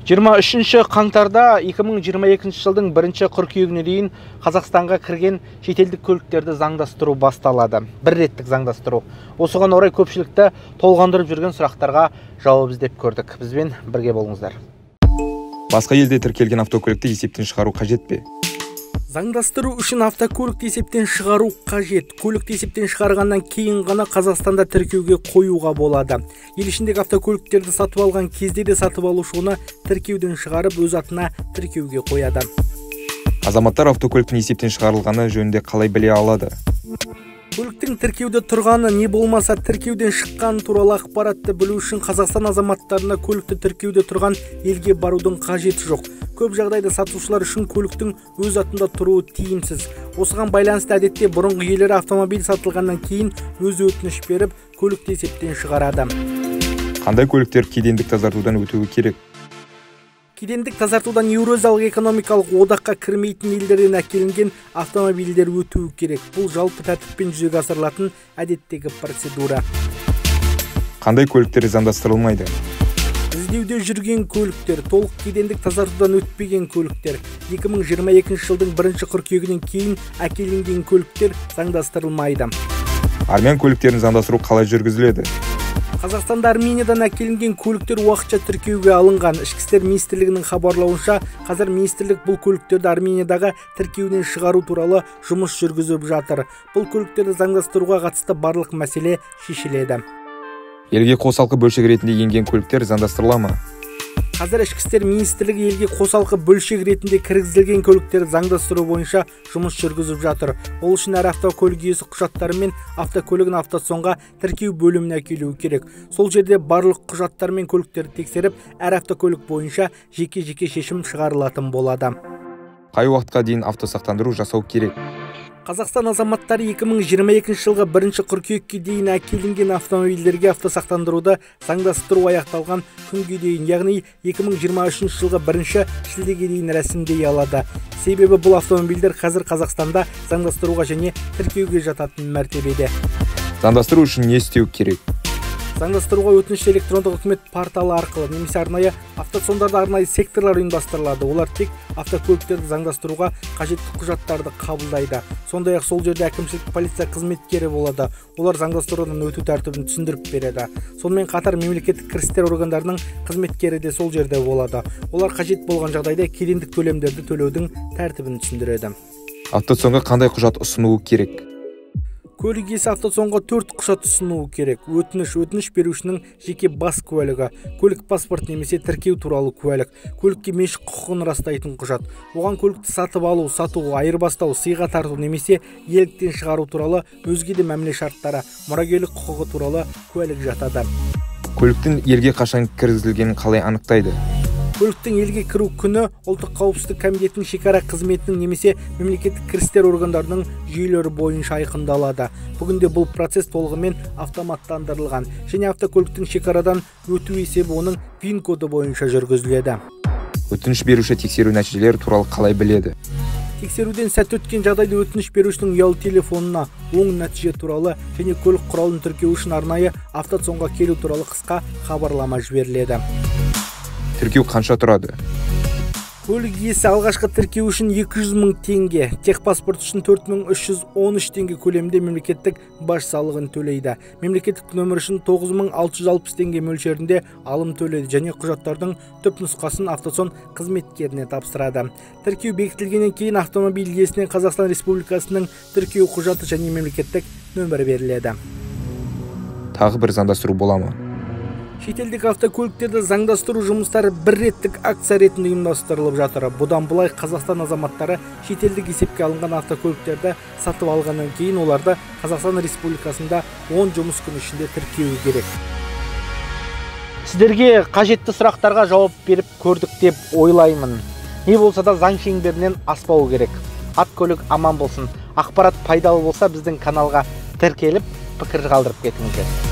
23 қаңтарда 2022 жылдың 1 қыркүйегіне дейін Қазақстанға кірген шетелдік көліктерді заңдастыру басталады. Бір реттік заңдастыру. Осыған орай көпшілікті толғандырып жүрген сұрақтарға жауап іздеп көрдік. Бізбен бірге болыңыздар. Басқа елде тіркелген автокөлікті есептен шығару қажет пе? Заңдастыру үшін автокөлікті есептен шығару қажет. Көлікті есептен шығарғаннан кейін ғана Қазақстанда тіркеуге қоюға болады. Ел ішіндегі автокөліктерді сатып алған кезде де сатып алушы оны тіркеуден шығарып, өз атына тіркеуге қояды. Азаматтар автокөліктің есептен шығарылғаны жөнінде қалай біле алады? Көліктің тіркеуде тұрғаны, не болмаса тіркеуден шыққан туралы ақпаратты білу үшін Қазақстан азаматтарына көлікті тіркеуде тұрған елге барудың қажеті жоқ. Көп жағдайда сатушылар үшін көліктің өз атында тұруы тиімсіз. Осыған байланысты әдетте бұрынғы иелері автомобиль сатылғаннан кейін өз өтініш беріп, көлікті есептен шығарады. Қандай көліктер кедендік тазартудан өтуі керек? Кедендік тазартудан Еуразиялық экономикалық одаққа кірмейтін елдерден әкелінген автомобильдер өтуі керек. Бұл жалпы тәртіппен жүзеге асырылатын әдеттегі процедура. Қандай көліктер заңдастырылмайды? Іздеуде жүрген көліктер, толық кедендік тазартудан өтпеген көліктер, 2022 жылдың 1 қыркүйегінен кейін әкелінген көліктер заңдастырылмайды. Армян көліктерін заңдастыру қалай жүргізіледі? Қазақстанда Армениядан әкелінген көліктер уақытша тіркеуге алынған. Ішкі істер министрлігінің хабарлауынша, қазір министрлік бұл көліктерді Армениядағы тіркеуден шығару туралы жұмыс жүргізіп жатыр. Бұл көліктерді заңдастыруға қатысты барлық мәселе шешіледі. Елге қосалқы бөлшек ретінде енген көліктер заңдастырыла ма? Қазір ішкі істер министрлігі елге қосалқы бөлшек ретінде кіргізілген көліктерді заңдастыру бойынша жұмыс жүргізіп жатыр. Ол үшін әр автокөлік иесі құжаттары мен автокөлігін автосонға тіркеу бөліміне әкелуі керек. Сол жерде барлық құжаттар мен көліктерді тексеріп, әр автокөлік бойынша жеке-жеке шешім шығарылатын болады. Қай уақытқа дейін автосақтандыру жасау керек? Қазақстан азаматтары 2022 жылғы 1 қыркүйекке дейін әкелінген автомобильдерге автосақтандыруды заңдастыру аяқталған күнге дейін, яғни 2023 жылғы 1 шілдеге дейін рәсімдей алады. Себебі бұл автомобильдер қазір Қазақстанда заңдастыруға және тіркеуге жататын мәртебеде. Заңдастыру үшін не істеу керек? Заңдастыруға өтініш электрондық үкімет порталы арқылы немесе арнайы автосондарда арнайы секторлар ұйымдастырылады. Олар тек автокөліктерді заңдастыруға қажетті құжаттарды қабылдайды. Сондай-ақ сол жерде әкімшілік полиция қызметкері болады. Олар заңдастырудан өту тәртібін түсіндіріп береді. Сонымен қатар мемлекеттік кірістер органдарының қызметкері де сол жерде болады. Олар қажет болған жағдайда кедендік төлемдерді төлеудің тәртібін түсіндіреді. Автосонға қандай құжат ұсынуы керек? Көлік иесі автосонға 4 құжат ұсынуы керек. Өтініш берушінің жеке бас куәлігі, көлік паспорт немесе тіркеу туралы куәлік, көлікке меншік құқығын растайтын құжат. Оған көлікті сатып алу, сату, айырбастау, сыйға тарту немесе иеліктен шығару туралы өзге де мәміле шарттары, мұрагерлік құқығы туралы куәлік жатады. Көліктің елге қашан кіргізілгенін қалай анықтайды? Көліктің елге кіру күні ұлттық қауіпсіздік комитетінің шекара қызметінің немесе мемлекеттік кірістер органдарының жүйелері бойынша айқындалады. Бүгінде бұл процесс толығымен автоматтандырылған және автокөліктің шекарадан өту есебі оның ВИН коды бойынша жүргізіледі. Өтініш беруші тексеру нәтижелері туралы қалай біледі? Тексеруден сәт өткен жағдайда өтініш берушінің ұялы телефонына оң нәтиже туралы және көлік құралын тіркеу үшін арнайы автосонға келу туралы қысқа хабарлама жіберіледі. Тіркеу қанша тұрады? Көлік иесі алғашқы тіркеу үшін 200 000 теңге, техпаспорт үшін 4313 теңге көлемінде мемлекеттік баж салығын төлейді. Мемлекеттік нөмір үшін 9660 теңге мөлшерінде алым төлейді және құжаттардың түпнұсқасын автосон қызметкеріне тапсырады. Тіркеу бекітілгеннен кейін автомобиль иесіне Қазақстан Республикасының тіркеу құжаты және мемлекеттік нөмір беріледі. Тағы бір заңдастыру бола ма? Шетелдік автокөліктерді заңдастыру жұмыстары бір реттік акция ретінде ұйымдастырылып жатыр. Бұдан былай Қазақстан азаматтары шетелдік есепке алынған автокөліктерді сатып алғаннан кейін оларды Қазақстан Республикасында 10 жұмыс күні ішінде тіркеуі керек. Сіздерге қажетті сұрақтарға жауап беріп көрдік деп ойлаймын. Не болса да заң шеңберінен аспау керек. Ат көлік аман болсын. Ақпарат пайдалы болса біздің каналға тіркеліп пікір қалдырып кетіңіздер.